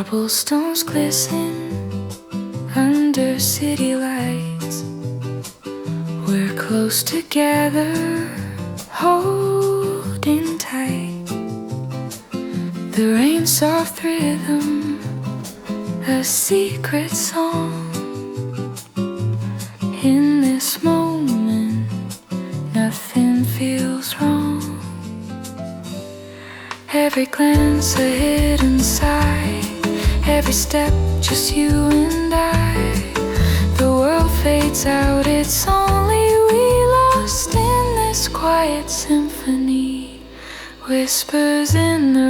Cobblestones glisten under city lights. We're close together, holding tight. The rain's soft rhythm, a secret song. In this moment, nothing feels wrong. Every glance a hidden sigh, every step just you and I. The world fades out, it's only we lost in this quiet symphony. Whispers in the rain.